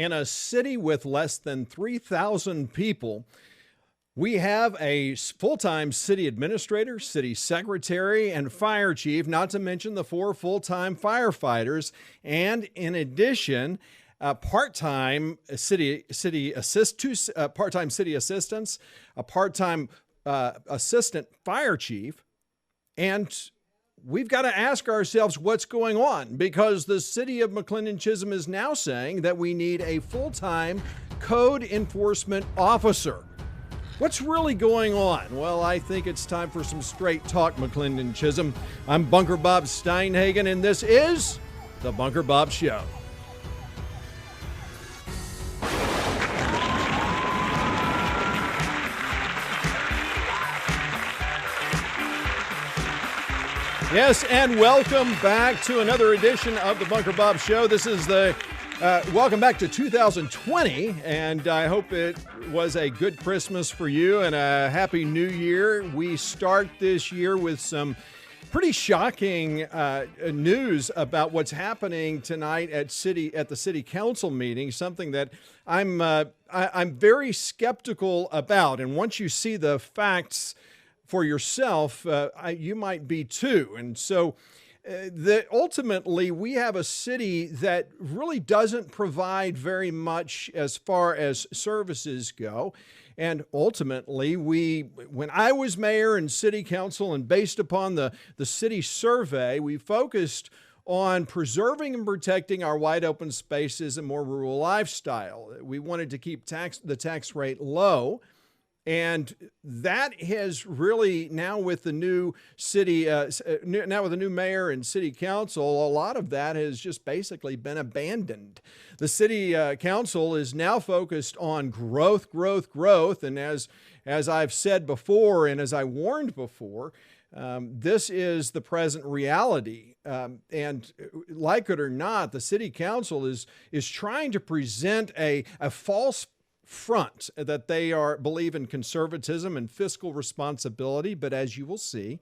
in a city with less than 3,000 people, we have a full-time city administrator, city secretary, and fire chief, not to mention the 4 full-time firefighters, and in addition, part-time city assistants, a part-time assistant fire chief, and we've got to ask ourselves what's going on, because the city of McClendon-Chisholm is now saying that we need a full-time code enforcement officer. What's really going on? Well, I think it's time for some straight talk, McClendon-Chisholm. I'm Bunker Bob Steinhagen, and this is The Bunker Bob Show. Yes, and welcome back to another edition of The Bunker Bob Show. This is welcome back to 2020, and I hope it was a good Christmas for you and a happy new year. We start this year with some pretty shocking news about what's happening tonight at the city council meeting, something that I'm very skeptical about. And once you see the facts for yourself, you might be too. And so ultimately, we have a city that really doesn't provide very much as far as services go. And ultimately, when I was mayor and city council, and based upon the city survey, we focused on preserving and protecting our wide open spaces and more rural lifestyle. We wanted to keep the tax rate low. And that has really, now with the new city, now with the new mayor and city council, a lot of that has just basically been abandoned. The city council is now focused on growth. And as I've said before, and as I warned before, this is the present reality. And like it or not, the city council is trying to present a false front that they believe in conservatism and fiscal responsibility, but as you will see,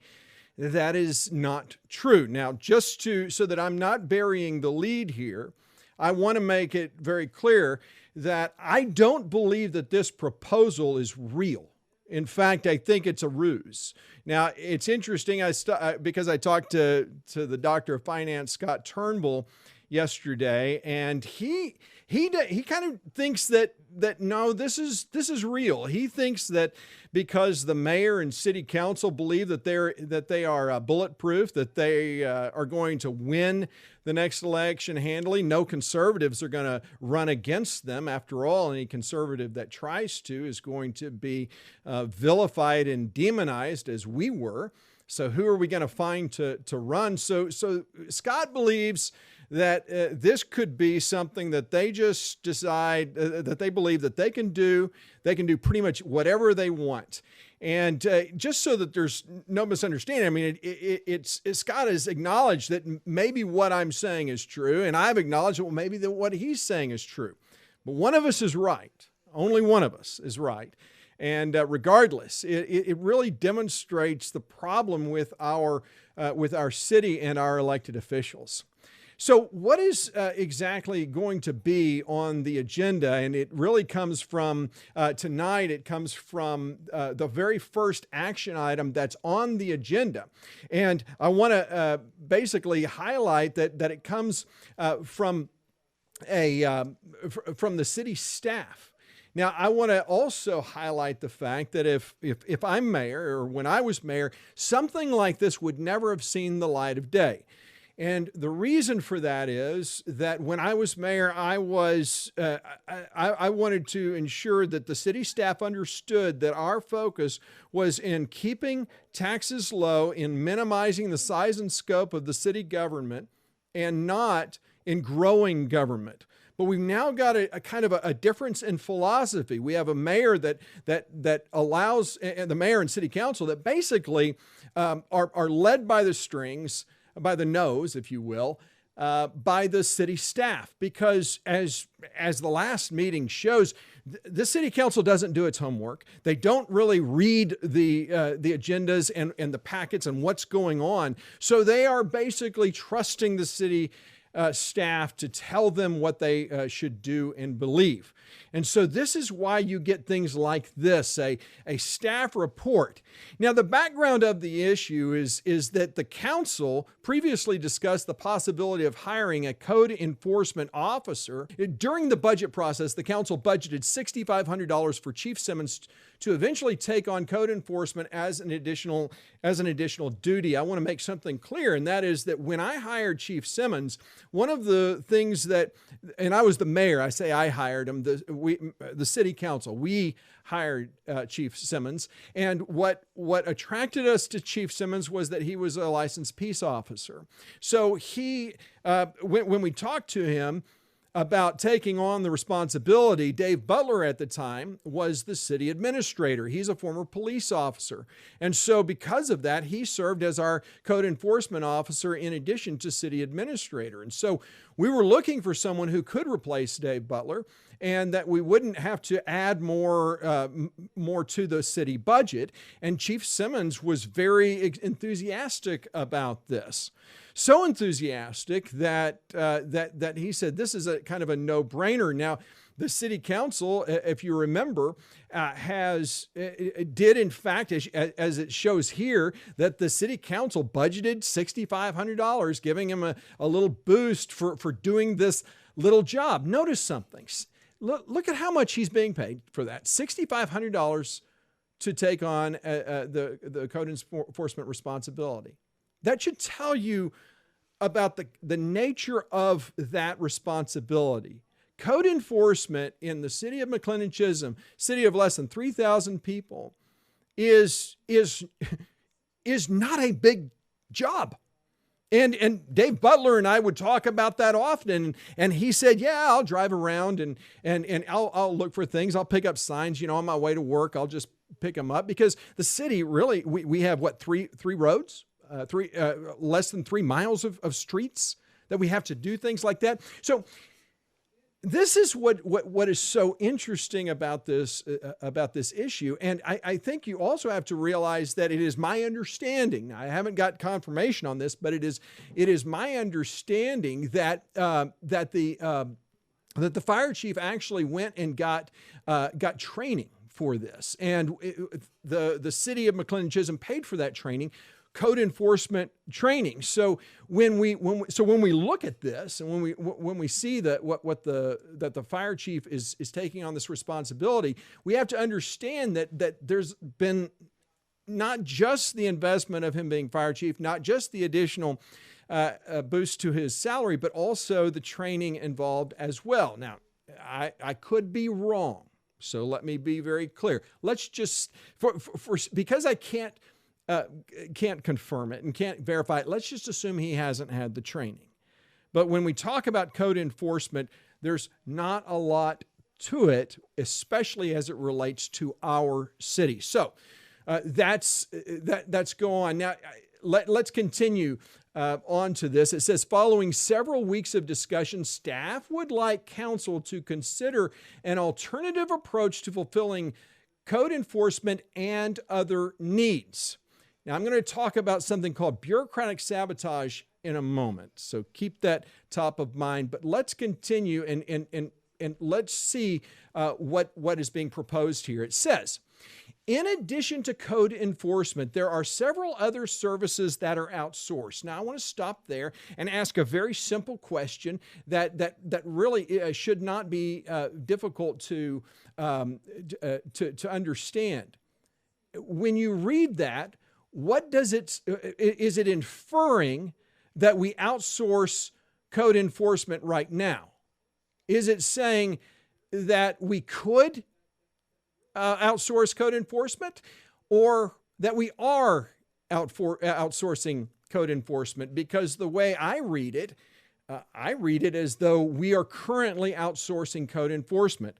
that is not true. Now, so that I'm not burying the lead here, I want to make it very clear that I don't believe that this proposal is real. In fact, I think it's a ruse. Now, it's interesting because I talked to the Doctor of Finance, Scott Turnbull, yesterday, and he kind of thinks that no, this is real. He thinks that because the mayor and city council believe that they are bulletproof, that they are going to win the next election handily, no conservatives are going to run against them. After all, any conservative that tries to is going to be vilified and demonized, as we were. So who are we going to find to run? So Scott believes that this could be something that they just decide that they believe that they can do. They can do pretty much whatever they want. And just so that there's no misunderstanding, I mean, Scott has acknowledged that maybe what I'm saying is true, and I've acknowledged that maybe that what he's saying is true. But one of us is right. Only one of us is right. And regardless, it really demonstrates the problem with our city and our elected officials. So what is exactly going to be on the agenda? And it really comes from tonight. It comes from the very first action item that's on the agenda. And I want to basically highlight that it comes from the city staff. Now, I want to also highlight the fact that if I'm mayor, or when I was mayor, something like this would never have seen the light of day. And the reason for that is that when I was mayor, I wanted to ensure that the city staff understood that our focus was in keeping taxes low, in minimizing the size and scope of the city government, and not in growing government. But we've now got a kind of a difference in philosophy. We have a mayor that allows, and the mayor and city council that basically are led by the strings, by the nose, if you will, by the city staff. Because as the last meeting shows, the city council doesn't do its homework. They don't really read the agendas and the packets and what's going on. So they are basically trusting the city staff to tell them what they should do and believe. And so this is why you get things like this, a staff report. Now, the background of the issue is that the council previously discussed the possibility of hiring a code enforcement officer. During the budget process, the council budgeted $6,500 for Chief Simmons to eventually take on code enforcement as an additional duty. I want to make something clear, and that is that when I hired Chief Simmons, one of the things that, and I was the mayor, I say I hired him, the city council, we hired Chief Simmons, and what attracted us to Chief Simmons was that he was a licensed peace officer. So he, when we talked to him about taking on the responsibility, Dave Butler at the time was the city administrator. He's a former police officer. And so because of that, he served as our code enforcement officer in addition to city administrator. And so we were looking for someone who could replace Dave Butler and that we wouldn't have to add more to the city budget. And Chief Simmons was very enthusiastic about this. So enthusiastic that he said this is a kind of a no-brainer. Now, the city council, if you remember, did in fact, as it shows here, that the city council budgeted $6,500, giving him a little boost for doing this little job. Notice something. Look at how much he's being paid for that. $6,500 to take on the code enforcement responsibility. That should tell you about the nature of that responsibility. Code enforcement in the city of McLennan-Chisholm, city of less than 3,000 people, is not a big job. And Dave Butler and I would talk about that often. And he said, yeah, I'll drive around and I'll look for things. I'll pick up signs, on my way to work. I'll just pick them up because the city really, we have three roads? Less than 3 miles of streets that we have to do things like that. So this is what is so interesting about this issue. And I think you also have to realize that it is my understanding. Now, I haven't got confirmation on this, but it is my understanding that the fire chief actually went and got training for this, and the city of McLennan-Chisholm paid for that training. Code enforcement training. So when we look at this, and when we see that that the fire chief is taking on this responsibility, we have to understand that there's been not just the investment of him being fire chief, not just the additional boost to his salary, but also the training involved as well. Now, I could be wrong, so let me be very clear. Let's just because I can't confirm it and can't verify it, let's just assume he hasn't had the training. But when we talk about code enforcement, there's not a lot to it, especially as it relates to our city. So that's go on. Now, let's continue on to this. It says, following several weeks of discussion, staff would like council to consider an alternative approach to fulfilling code enforcement and other needs. Now, I'm going to talk about something called bureaucratic sabotage in a moment, so keep that top of mind. But let's continue and let's see what is being proposed here. It says, in addition to code enforcement, there are several other services that are outsourced. Now, I want to stop there and ask a very simple question that really should not be difficult to understand. When you read that, what does is it inferring that we outsource code enforcement right now? Is it saying that we could outsource code enforcement, or that we are outsourcing code enforcement? Because the way I read it as though we are currently outsourcing code enforcement.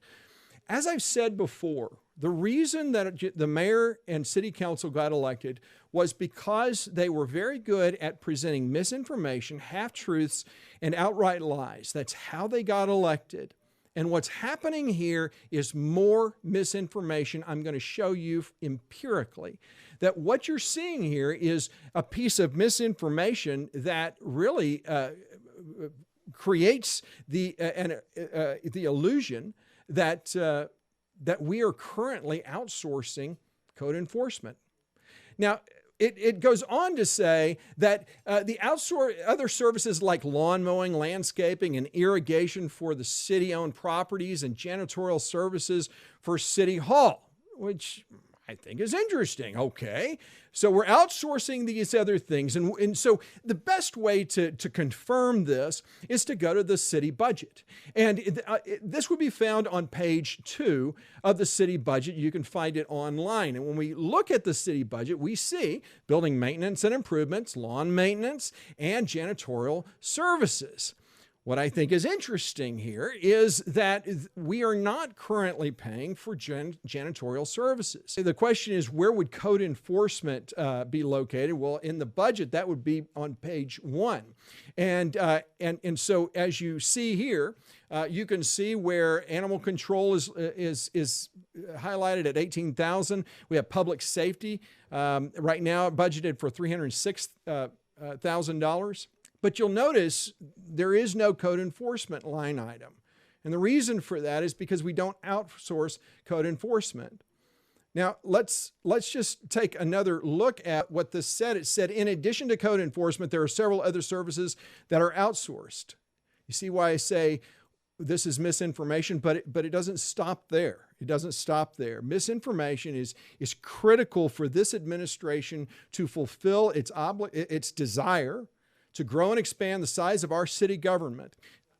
As I've said before, the reason that the mayor and city council got elected was because they were very good at presenting misinformation, half-truths, and outright lies. That's how they got elected. And what's happening here is more misinformation. I'm going to show you empirically that what you're seeing here is a piece of misinformation that really creates the illusion that we are currently outsourcing code enforcement. Now, it goes on to say that the other services like lawn mowing, landscaping, and irrigation for the city-owned properties and janitorial services for City Hall, which I think is interesting. Okay, so we're outsourcing these other things. And so the best way to confirm this is to go to the city budget. And this would be found on page 2 of the city budget. You can find it online. And when we look at the city budget, we see building maintenance and improvements, lawn maintenance, and janitorial services. What I think is interesting here is that we are not currently paying for janitorial services. The question is, where would code enforcement be located? Well, in the budget, that would be on page 1. And so as you see here, you can see where animal control is highlighted at $18,000. We have public safety right now budgeted for $306,000. But you'll notice there is no code enforcement line item. And the reason for that is because we don't outsource code enforcement. Now, let's just take another look at what this said. It said, in addition to code enforcement, there are several other services that are outsourced. You see why I say this is misinformation, but it doesn't stop there. It doesn't stop there. Misinformation is critical for this administration to fulfill its desire to grow and expand the size of our city government.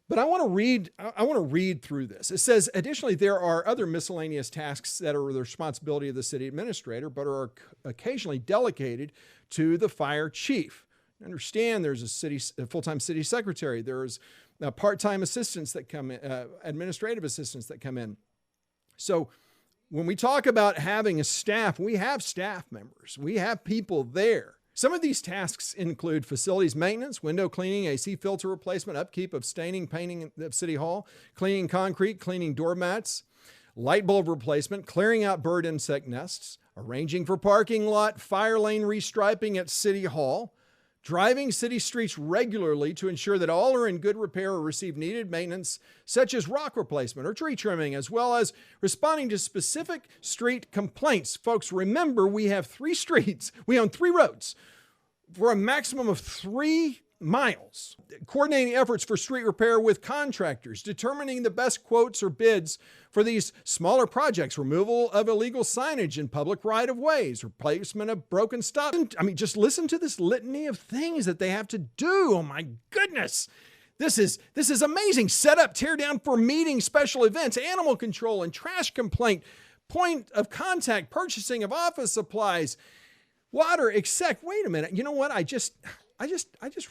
But I want to read through this. It says, additionally, there are other miscellaneous tasks that are the responsibility of the city administrator, but are occasionally delegated to the fire chief. Understand there's a full-time city secretary. There's part-time assistants that come in, administrative assistants that come in. So when we talk about having a staff, we have staff members. We have people there. Some of these tasks include facilities maintenance, window cleaning, AC filter replacement, upkeep of staining, painting of City Hall, cleaning concrete, cleaning doormats, light bulb replacement, clearing out bird insect nests, arranging for parking lot, fire lane restriping at City Hall, driving city streets regularly to ensure that all are in good repair or receive needed maintenance, such as rock replacement or tree trimming, as well as responding to specific street complaints. Folks, remember, we have 3 streets. We own 3 roads for a maximum of 3 miles. Coordinating efforts for street repair with contractors, determining the best quotes or bids for these smaller projects, removal of illegal signage in public right-of-ways, replacement of broken stop. I mean, just listen to this litany of things that they have to do. Oh my goodness. This is amazing. Set up, tear down for meetings, special events, animal control and trash complaint, point of contact, purchasing of office supplies, water, exec. Wait a minute. You know what? I just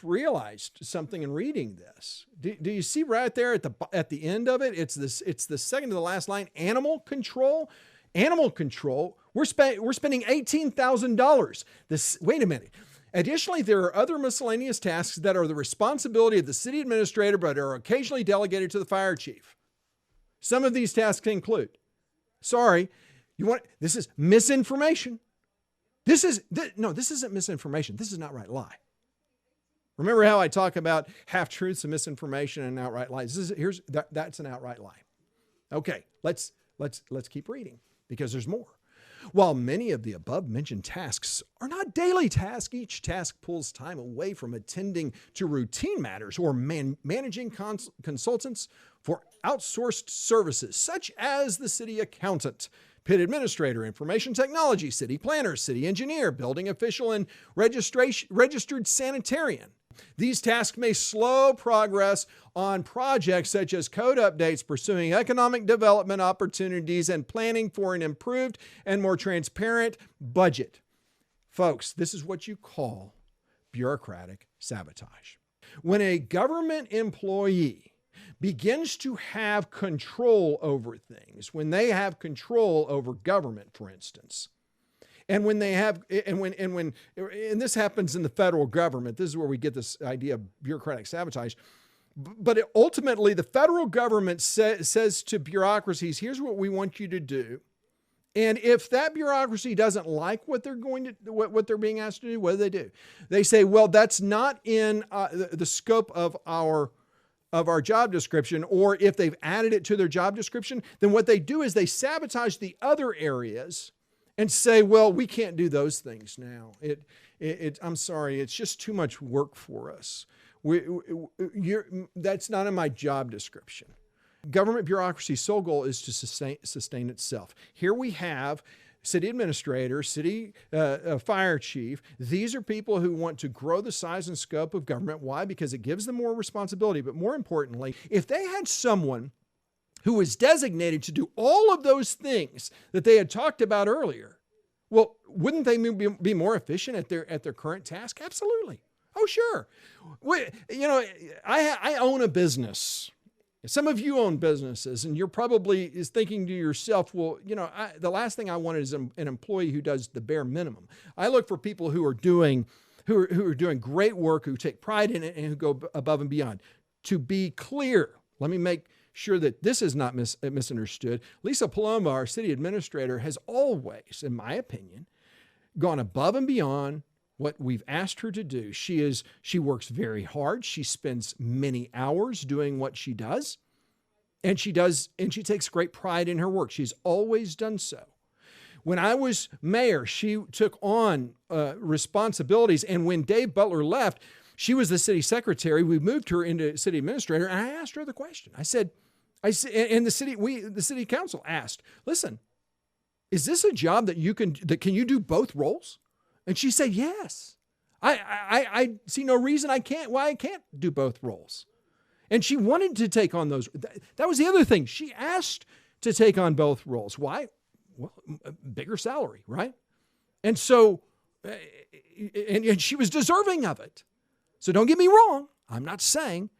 realized something in reading this. Do you see right there at the end of it? It's the second to the last line. Animal control. Animal control. We're spending $18,000. Wait a minute. Additionally, there are other miscellaneous tasks that are the responsibility of the city administrator, but are occasionally delegated to the fire chief. Some of these tasks include. This is misinformation. This isn't misinformation. This is an outright lie. Remember how I talk about half-truths and misinformation and outright lies? That's an outright lie. Okay, let's keep reading because there's more. While many of the above-mentioned tasks are not daily tasks, each task pulls time away from attending to routine matters or managing consultants for outsourced services, such as the city accountant, pit administrator, information technology, city planner, city engineer, building official, and registered sanitarian. These tasks may slow progress on projects such as code updates, pursuing economic development opportunities, and planning for an improved and more transparent budget. Folks, this is what you call bureaucratic sabotage. When a government employee begins to have control over things, when they have control over government, for instance, and when this happens in the federal government, this is where we get this idea of bureaucratic sabotage. But ultimately, the federal government says to bureaucracies, here's what we want you to do. And if that bureaucracy doesn't like what they're being asked to do, what do? They say, well, that's not in the scope of our of our job description, or if they've added it to their job description, then what they do is they sabotage the other areas and say, well, we can't do those things now. I'm sorry, it's just too much work for us. That's not in my job description. Government bureaucracy's sole goal is to sustain itself. Here we have city administrator, city fire chief. These are people who want to grow the size and scope of government. Why? Because it gives them more responsibility. But more importantly, if they had someone who was designated to do all of those things that they had talked about earlier, well, wouldn't they be more efficient at their current task? Absolutely. Oh, sure. I own a business. Some of you own businesses, and you're probably thinking to yourself, well, the last thing I want is an employee who does the bare minimum. I look for people who are doing great work, who take pride in it, and who go above and beyond. To be clear, let me make sure that this is not misunderstood. Lisa Paloma, our city administrator, has always, in my opinion, gone above and beyond what we've asked her to do. She works very hard. She spends many hours doing what she does. And she takes great pride in her work. She's always done so. When I was mayor, she took on responsibilities. And when Dave Butler left, she was the city secretary. We moved her into city administrator. And I asked her the question. I said, and the city council asked, listen, is this a job that can you do both roles? And she said, yes. I see no reason why I can't do both roles. And she wanted to take on those. That was the other thing. She asked to take on both roles. Why? Well, a bigger salary, right? And so, and she was deserving of it. So don't get me wrong. I'm not saying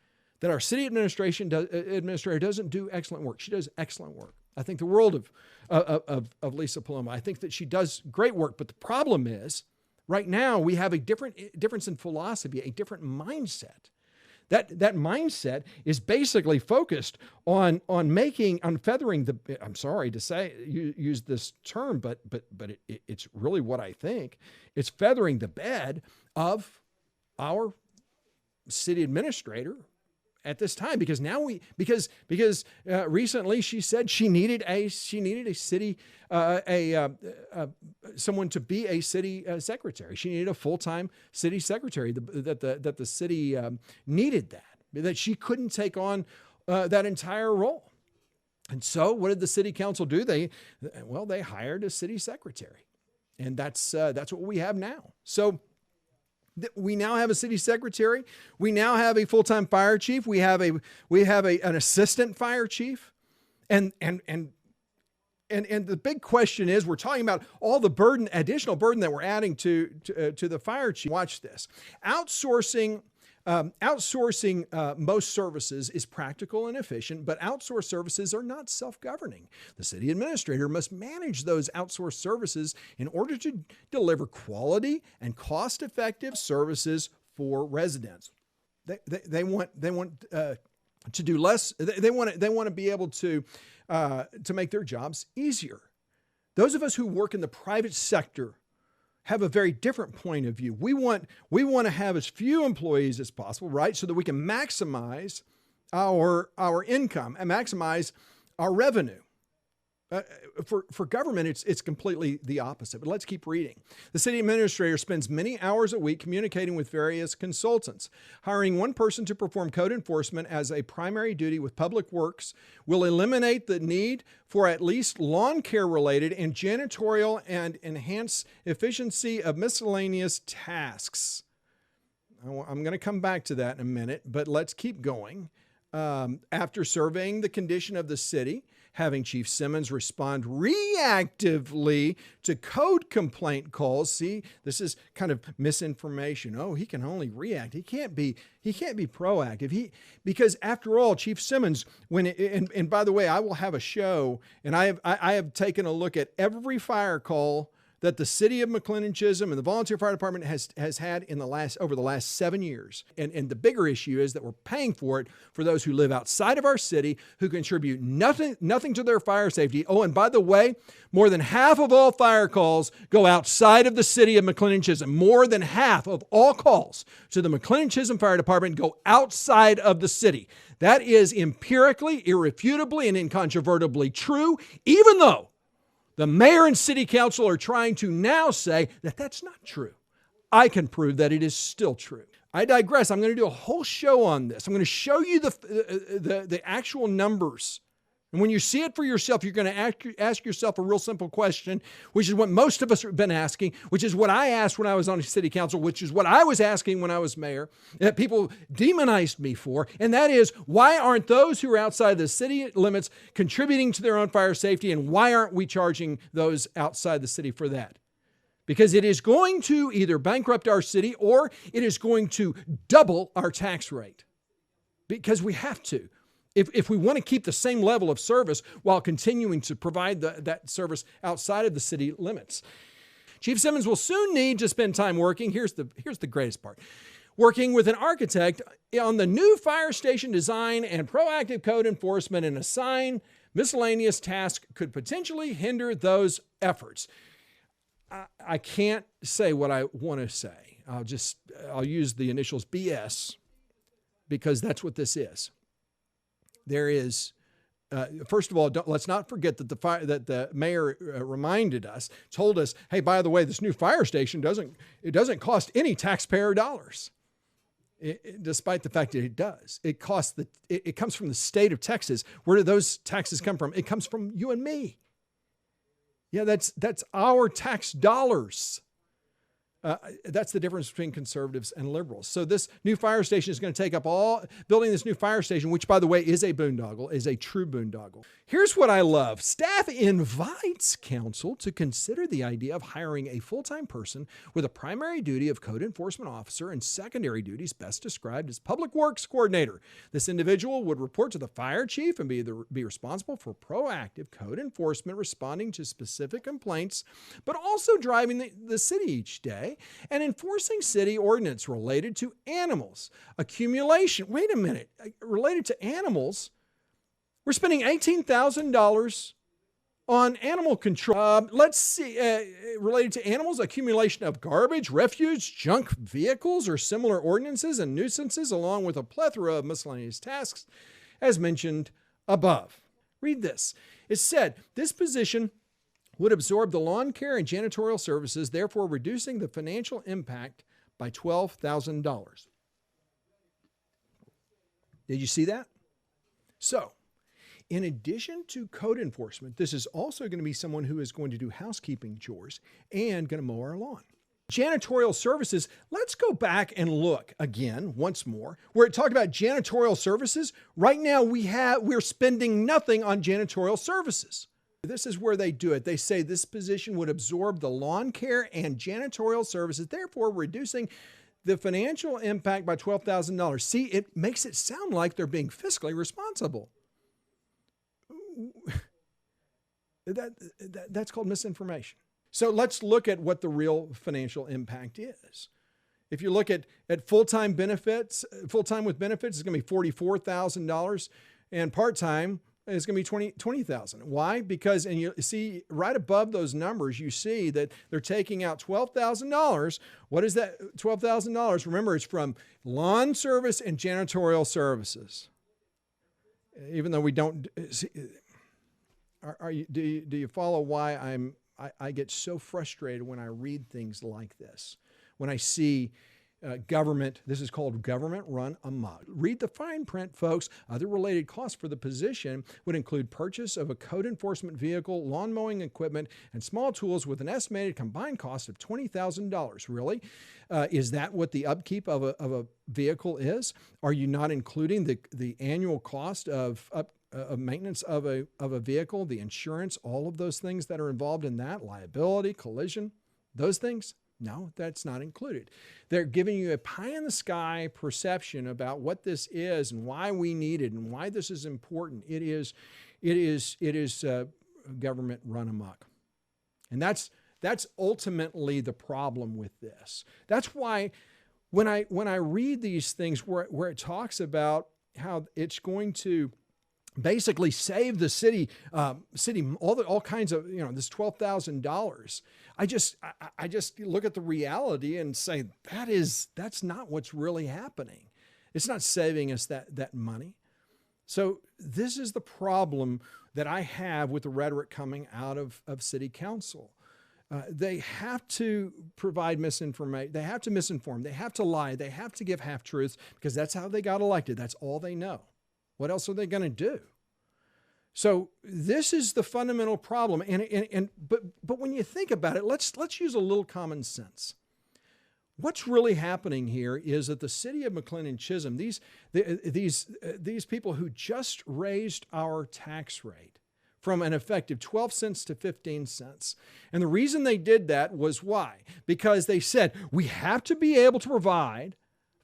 that our city administrator doesn't do excellent work. She does excellent work. I think the world of Lisa Paloma. I think that she does great work. But the problem is, right now we have a difference in philosophy, a different mindset. That mindset is basically focused on feathering the. I'm sorry to use this term, but it's really what I think. It's feathering the bed of our city administrator at this time, because recently she said she needed a city someone to be a city secretary. She needed a full-time city secretary. That the city needed that she couldn't take on that entire role. And so what did the city council do? They hired a city secretary, and that's what we have now. So we now have a city secretary. We now have a full-time fire chief. We have an assistant fire chief. And the big question is, we're talking about all the additional burden that we're adding to the fire chief. Watch this. Outsourcing most services is practical and efficient, but outsourced services are not self-governing. The city administrator must manage those outsourced services in order to deliver quality and cost-effective services for residents. They want to do less. They want to be able to make their jobs easier. Those of us who work in the private sector have a very different point of view. We want to have as few employees as possible, right? So that we can maximize our income and maximize our revenue. For government, it's completely the opposite. But let's keep reading. The city administrator spends many hours a week communicating with various consultants. Hiring one person to perform code enforcement as a primary duty with public works will eliminate the need for at least lawn care related and janitorial, and enhance efficiency of miscellaneous tasks. I'm going to come back to that in a minute, but let's keep going. After surveying the condition of the city, having Chief Simmons respond reactively to code complaint calls. See, this is kind of misinformation. Oh, he can only react. He can't be proactive. Because after all, Chief Simmons, and by the way, I will have a show, and I have taken a look at every fire call that the city of McLennan Chisholm and the volunteer fire department has had over the last 7 years. And the bigger issue is that we're paying for it for those who live outside of our city, who contribute nothing to their fire safety. Oh, and by the way, more than half of all fire calls go outside of the city of McLennan Chisholm. More than half of all calls to the McLennan Chisholm Fire Department go outside of the city. That is empirically, irrefutably, and incontrovertibly true, even though the mayor and city council are trying to now say that that's not true. I can prove that it is still true. I digress. I'm going to do a whole show on this. I'm going to show you the actual numbers. And when you see it for yourself, you're going to ask yourself a real simple question, which is what most of us have been asking, which is what I asked when I was on city council, which is what I was asking when I was mayor, that people demonized me for. And that is, why aren't those who are outside the city limits contributing to their own fire safety? And why aren't we charging those outside the city for that? Because it is going to either bankrupt our city or it is going to double our tax rate. Because we have to. If we want to keep the same level of service while continuing to provide that service outside of the city limits. Chief Simmons will soon need to spend time working. Here's the greatest part. Working with an architect on the new fire station design and proactive code enforcement, and assign miscellaneous tasks could potentially hinder those efforts. I can't say what I want to say. I'll use the initials BS because that's what this is. There is, first of all, let's not forget that the mayor reminded us, told us, hey, by the way, this new fire station doesn't cost any taxpayer dollars, despite the fact that it does. It comes from the state of Texas. Where do those taxes come from? It comes from you and me. Yeah, that's our tax dollars. That's the difference between conservatives and liberals. So this new fire station is going to take up building this new fire station, which, by the way, is a boondoggle, is a true boondoggle. Here's what I love. Staff invites council to consider the idea of hiring a full-time person with a primary duty of code enforcement officer and secondary duties best described as public works coordinator. This individual would report to the fire chief and be responsible for proactive code enforcement, responding to specific complaints, but also driving the city each day and enforcing city ordinance related to animals. Accumulation. Wait a minute. Related to animals? We're spending $18,000 on animal control. Let's see. Related to animals, accumulation of garbage, refuse, junk vehicles, or similar ordinances and nuisances, along with a plethora of miscellaneous tasks, as mentioned above. Read this. It said, this position would absorb the lawn care and janitorial services, therefore reducing the financial impact by $12,000. Did you see that? So, in addition to code enforcement, this is also going to be someone who is going to do housekeeping chores and going to mow our lawn. Janitorial services, let's go back and look again, once more, where it talked about janitorial services. Right now, we're spending nothing on janitorial services. This is where they do it. They say this position would absorb the lawn care and janitorial services, therefore reducing the financial impact by $12,000. See, it makes it sound like they're being fiscally responsible. That's called misinformation. So let's look at what the real financial impact is. If you look at full-time benefits, full-time with benefits is going to be $44,000, and part-time is going to be $20,000. Why? Because, and you see right above those numbers, you see that they're taking out $12,000. What is that $12,000? Remember, it's from lawn service and janitorial services. Even though we don't see, do you follow why I get so frustrated when I read things like this? When I see government, this is called government run amok. Read the fine print, folks. Other related costs for the position would include purchase of a code enforcement vehicle, lawn mowing equipment, and small tools with an estimated combined cost of $20,000. Really? Is that what the upkeep of a vehicle is? Are you not including the annual cost of maintenance of a vehicle, the insurance, all of those things that are involved in that, liability, collision, those things? No, that's not included. They're giving you a pie-in-the-sky perception about what this is and why we need it and why this is important. It is government run amok. And that's That's ultimately the problem with this. That's why when I read these things where it talks about how it's going to basically save the city all kinds of, this $12,000. I just look at the reality and say that's not what's really happening. It's not saving us that money. So this is the problem that I have with the rhetoric coming out of city council. They have to provide misinformation. They have to misinform. They have to lie. They have to give half-truths because that's how they got elected. That's all they know. What else are they going to do? So this is the fundamental problem. But when you think about it, let's use a little common sense. What's really happening here is that the city of McLennan Chisholm, these people who just raised our tax rate from an effective 12 cents to 15 cents. And the reason they did that was why? Because they said, we have to be able to provide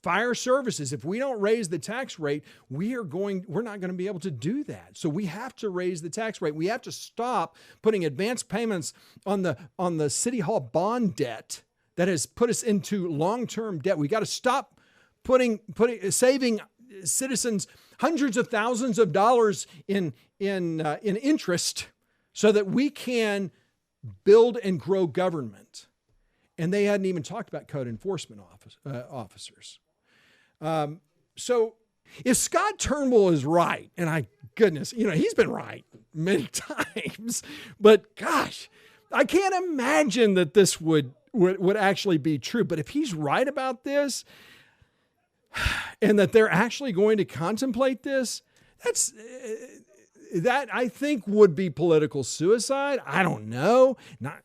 fire services. If we don't raise the tax rate, we're not going to be able to do that. So we have to raise the tax rate. We have to stop putting advance payments on the City Hall bond debt that has put us into long-term debt. We got to stop saving citizens hundreds of thousands of dollars in interest so that we can build and grow government. And they hadn't even talked about code enforcement officers. So if Scott Turnbull is right, and he's been right many times, but gosh, I can't imagine that this would actually be true. But if he's right about this, and that they're actually going to contemplate this, that I think would be political suicide. I don't know.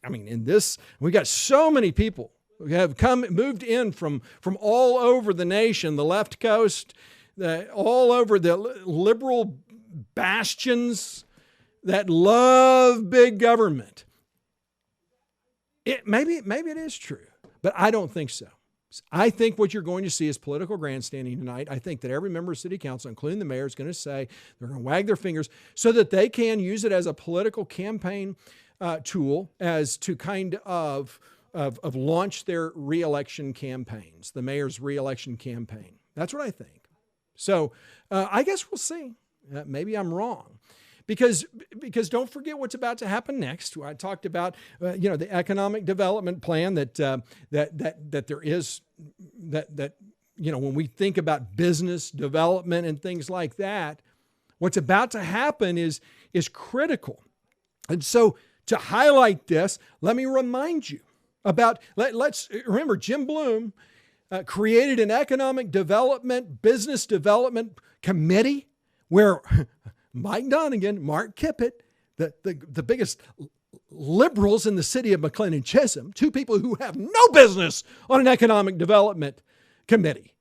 In this, we got so many people who have moved in from all over the nation, the left coast, all over the liberal bastions that love big government. Maybe it is true, but I don't think so. I think what you're going to see is political grandstanding tonight. I think that every member of city council, including the mayor, is going to say they're going to wag their fingers so that they can use it as a political campaign tool as to kind of launch their reelection campaigns, the mayor's reelection campaign. That's what I think. So I guess we'll see. Maybe I'm wrong. Because don't forget what's about to happen next. I talked about the economic development plan that there is when we think about business development and things like that, what's about to happen is critical. And so to highlight this, let me remind you about let's remember Jim Bloom created an economic development, business development committee where Mike Donegan, Mark Kippett, the biggest liberals in the city of McLennan Chisholm, two people who have no business on an economic development committee.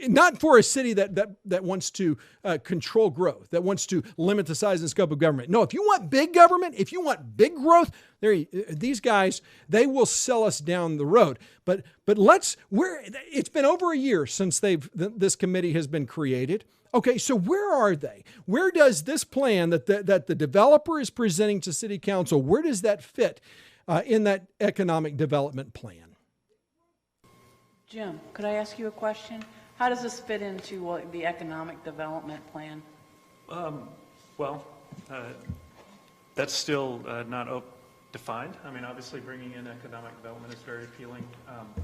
Not for a city that wants to control growth, that wants to limit the size and scope of government. No, if you want big government, if you want big growth, these guys, they will sell us down the road. But it's been over a year since this committee has been created. Okay, so where are they? Where does this plan that the developer is presenting to city council, where does that fit in that economic development plan? Jim, could I ask you a question? How does this fit into the economic development plan? That's still not defined. Obviously bringing in economic development is very appealing.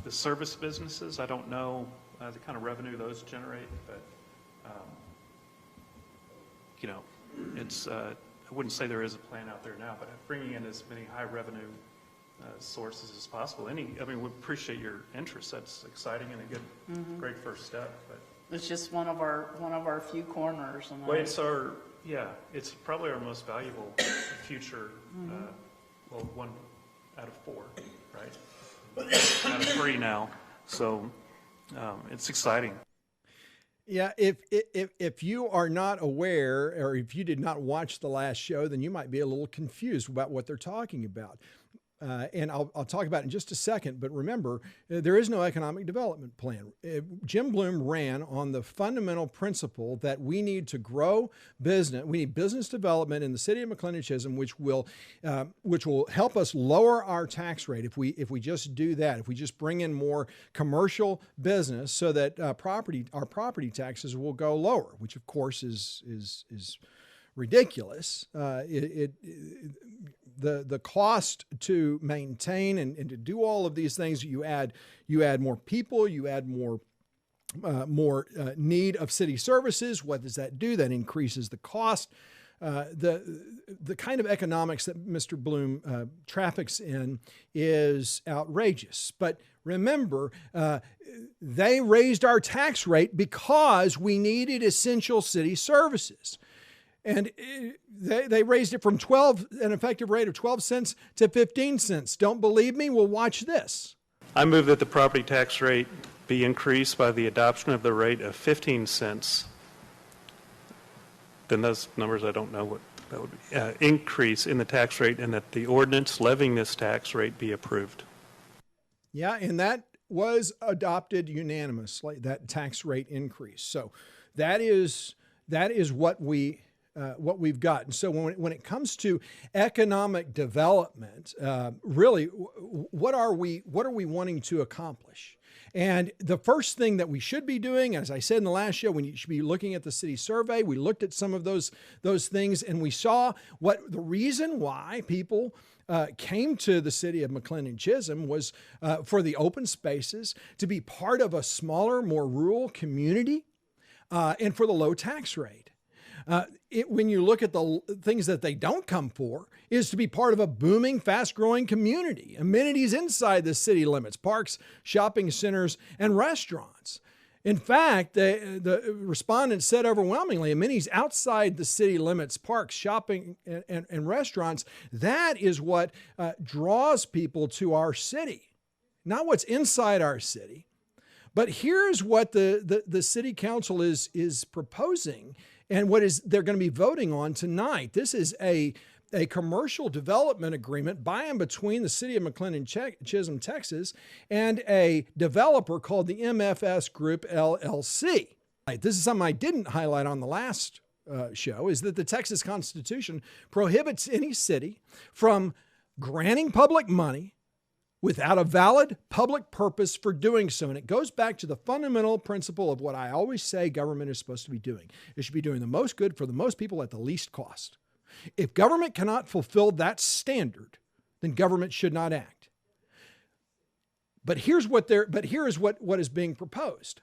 The service businesses, I don't know the kind of revenue those generate, but I wouldn't say there is a plan out there now, but bringing in as many high revenue sources as possible. We appreciate your interest. That's exciting and a good, great first step. But it's just one of our few corners. It's probably our most valuable future. One out of four, right? Out of three now. So it's exciting. Yeah, if you are not aware, or if you did not watch the last show, then you might be a little confused about what they're talking about. and I'll talk about it in just a second, but remember, there is no economic development plan. Jim Bloom ran on the fundamental principle that we need to grow business. We need business development in the city of McLennan-Chisholm, which will help us lower our tax rate if we just do that. If we just bring in more commercial business, so that our property taxes will go lower, which of course is ridiculous. The cost to maintain and to do all of these things, you add more people, you add more need of city services. What does that do? That increases the cost. The kind of economics that Mr. Bloom traffics in is outrageous. But remember, they raised our tax rate because we needed essential city services. And they raised it from an effective rate of 12 cents to 15 cents. Don't believe me? Well, watch this. I move that the property tax rate be increased by the adoption of the rate of 15 cents. Then those numbers, I don't know what that would be. Increase in the tax rate, and that the ordinance levying this tax rate be approved. Yeah, and that was adopted unanimously, that tax rate increase. So that is what we've got. And so when it comes to economic development, really, what are we wanting to accomplish? And the first thing that we should be doing, as I said in the last show, we should be looking at the city survey. We looked at some of those things, and we saw what the reason why people came to the city of McLennan-Chisholm was for the open spaces, to be part of a smaller, more rural community, and for the low tax rate. When you look at the things that they don't come for, is to be part of a booming, fast-growing community. Amenities inside the city limits, parks, shopping centers, and restaurants. In fact, the respondents said overwhelmingly, amenities outside the city limits, parks, shopping, and restaurants, that is what draws people to our city, not what's inside our city. But here's what the city council is proposing, and what they're going to be voting on tonight. This is a commercial development agreement by and between the city of McLennan-Chisholm, Texas, and a developer called the MFS Group LLC. This is something I didn't highlight on the last show, is that the Texas Constitution prohibits any city from granting public money without a valid public purpose for doing so. And it goes back to the fundamental principle of what I always say government is supposed to be doing. It should be doing the most good for the most people at the least cost. If government cannot fulfill that standard, then government should not act. But here is what is being proposed.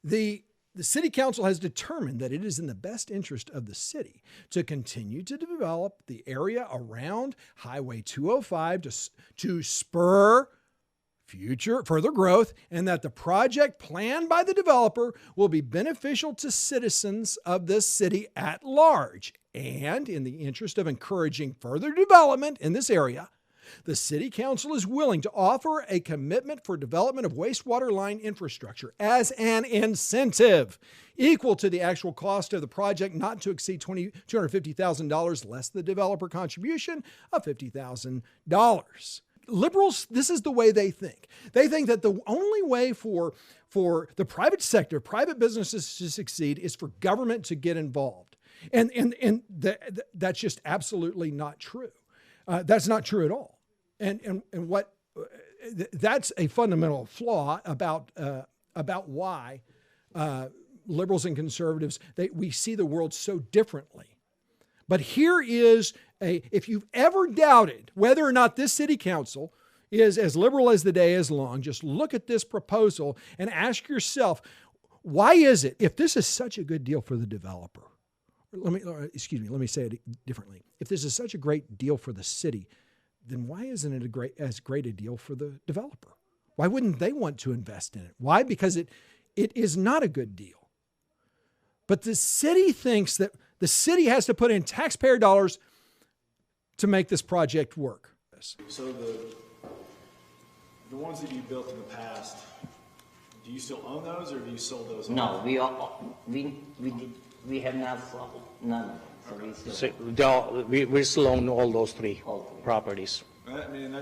The city council has determined that it is in the best interest of the city to continue to develop the area around Highway 205 to spur further growth, and that the project planned by the developer will be beneficial to citizens of this city at large. And in the interest of encouraging further development in this area, the city council is willing to offer a commitment for development of wastewater line infrastructure as an incentive equal to the actual cost of the project, not to exceed $250,000 less the developer contribution of $50,000. Liberals, this is the way they think. They think that the only way for the private sector, private businesses to succeed is for government to get involved. And that's just absolutely not true. That's not true at all. And what that's a fundamental flaw about why liberals and conservatives, we see the world so differently. But here is if you've ever doubted whether or not this city council is as liberal as the day is long, just look at this proposal and ask yourself, why is it, if this is such a good deal for the developer, let me say it differently. If this is such a great deal for the city, then why isn't it as great a deal for the developer? Why wouldn't they want to invest in it? Why? Because it is not a good deal. But the city thinks that the city has to put in taxpayer dollars to make this project work. So the ones that you built in the past, do you still own those, or have you sold those? No, we have not sold none. So we still own all those three properties. I mean,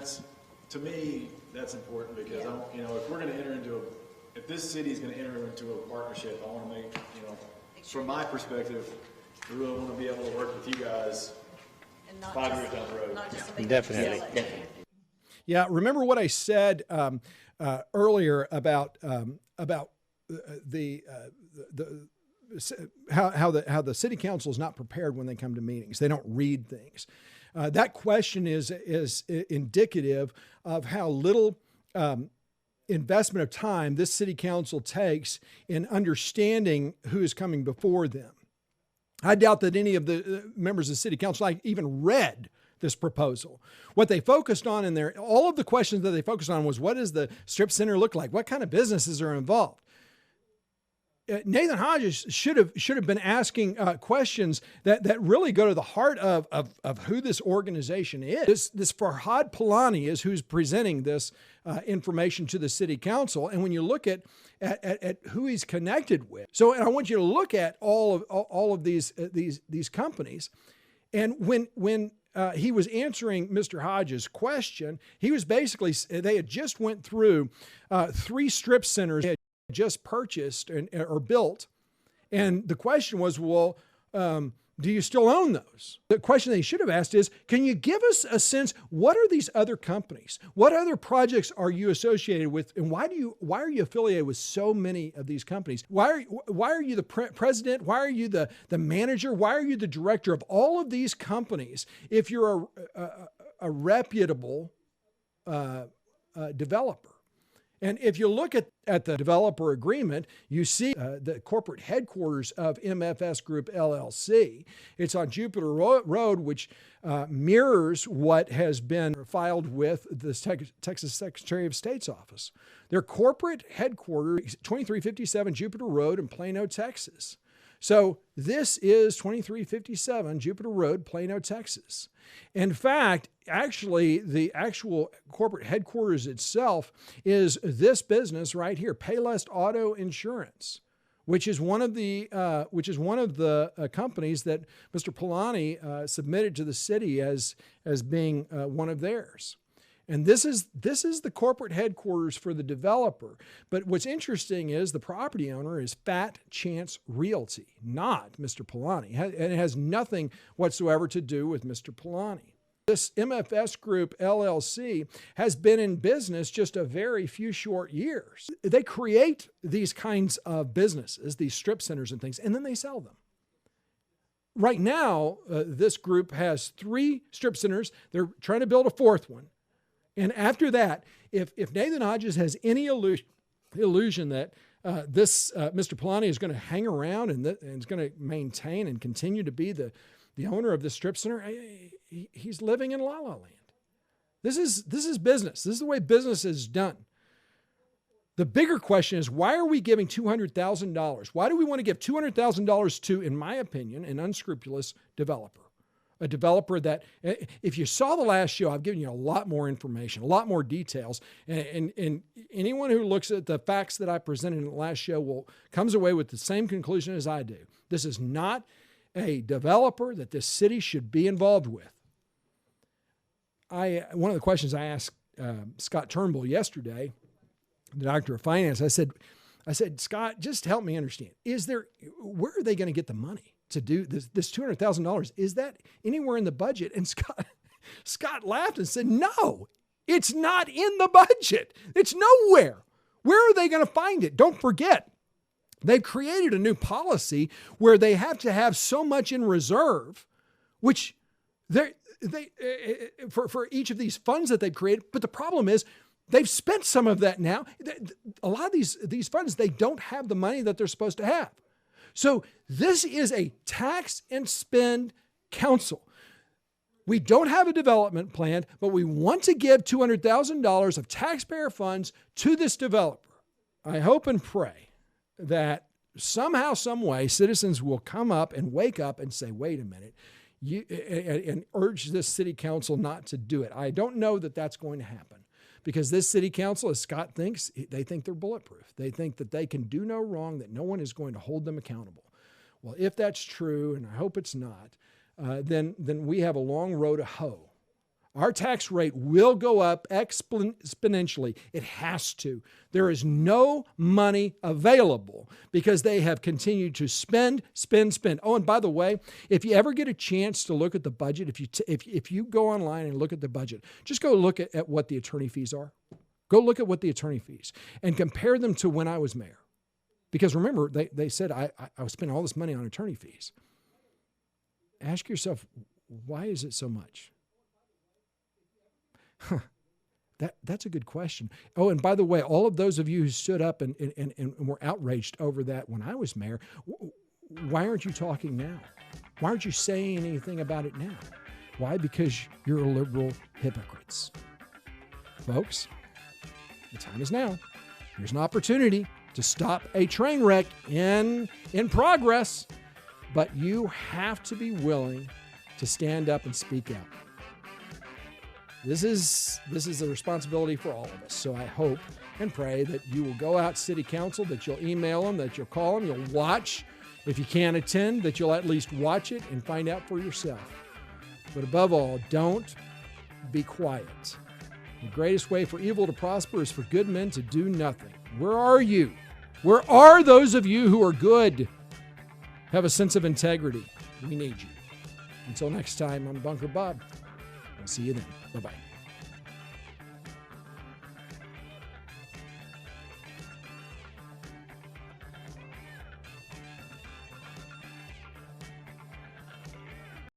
to me, that's important because, if we're going to enter into if this city is going to enter into a partnership, I want to make, from my perspective, we really want to be able to work with you guys 5 years down the road. Definitely. Yeah, remember what I said earlier about how the city council is not prepared when they come to meetings. They don't read things. That question is indicative of how little investment of time this city council takes in understanding who is coming before them. I doubt that any of the members of the city council even read this proposal. What they focused on in there, all of the questions that they focused on was, what does the strip center look like? What kind of businesses are involved? Nathan Hodges should have been asking questions that really go to the heart of who this organization is. This Farhad Palani is who's presenting this information to the city council. And when you look at who he's connected with, and I want you to look at all of these companies. And when he was answering Mr. Hodges' question, he was basically, they had just went through 3 strip centers they had just purchased or built. And the question was, well, do you still own those? The question they should have asked is, can you give us a sense, what are these other companies? What other projects are you associated with? And why are you affiliated with so many of these companies? Why are you the president? Why are you the manager? Why are you the director of all of these companies if you're a reputable developer? And if you look at the developer agreement, you see the corporate headquarters of MFS Group LLC. It's on Jupiter Road, which mirrors what has been filed with the Texas Secretary of State's office. Their corporate headquarters, 2357 Jupiter Road in Plano, Texas. So this is 2357 Jupiter Road, Plano, Texas. In fact, actually, the actual corporate headquarters itself is this business right here, Payless Auto Insurance, which is one of the companies that Mr. Palani submitted to the city as being one of theirs. And this is the corporate headquarters for the developer. But what's interesting is the property owner is Fat Chance Realty, not Mr. Palani. And it has nothing whatsoever to do with Mr. Palani. This MFS Group LLC has been in business just a very few short years. They create these kinds of businesses, these strip centers and things, and then they sell them. Right now, this group has 3 strip centers. They're trying to build a 4th one. And after that, if Nathan Hodges has any illusion that this Mr. Palani is going to hang around and is going to maintain and continue to be the owner of the strip center, he's living in La La Land. This is business. This is the way business is done. The bigger question is, why are we giving $200,000? Why do we want to give $200,000 to, in my opinion, an unscrupulous developer? A developer that, if you saw the last show, I've given you a lot more information, a lot more details. And anyone who looks at the facts that I presented in the last show comes away with the same conclusion as I do. This is not a developer that this city should be involved with. One of the questions I asked Scott Turnbull yesterday, the Director of Finance, I said, Scott, just help me understand. Where are they going to get the money to do this $200,000? Is that anywhere in the budget? And Scott laughed and said, no, it's not in the budget. It's nowhere. Where are they going to find it? Don't forget, they've created a new policy where they have to have so much in reserve, which for each of these funds that they've created. But the problem is, they've spent some of that now. A lot of these funds, they don't have the money that they're supposed to have. So this is a tax and spend council. We don't have a development plan, but we want to give $200,000 of taxpayer funds to this developer. I hope and pray that somehow, some way, citizens will come up and wake up and say, wait a minute, and urge this city council not to do it. I don't know that that's going to happen. Because this city council, as Scott thinks, they think they're bulletproof. They think that they can do no wrong, that no one is going to hold them accountable. Well, if that's true, and I hope it's not, then we have a long road to hoe. Our tax rate will go up exponentially. It has to. There is no money available because they have continued to spend. Oh, and by the way, if you ever get a chance to look at the budget, if you go online and look at the budget, just go look at what the attorney fees are. Go look at what the attorney fees and compare them to when I was mayor. Because remember, they said I was spending all this money on attorney fees. Ask yourself, why is it so much? That's a good question. Oh, and by the way, all of those of you who stood up and were outraged over that when I was mayor, why aren't you talking now? Why aren't you saying anything about it now? Why? Because you're liberal hypocrites. Folks, the time is now. Here's an opportunity to stop a train wreck in progress, but you have to be willing to stand up and speak out. This is a responsibility for all of us. So I hope and pray that you will go out to city council, that you'll email them, that you'll call them, you'll watch. If you can't attend, that you'll at least watch it and find out for yourself. But above all, don't be quiet. The greatest way for evil to prosper is for good men to do nothing. Where are you? Where are those of you who are good? Have a sense of integrity. We need you. Until next time, I'm Bunker Bob. I'll see you then. Bye-bye.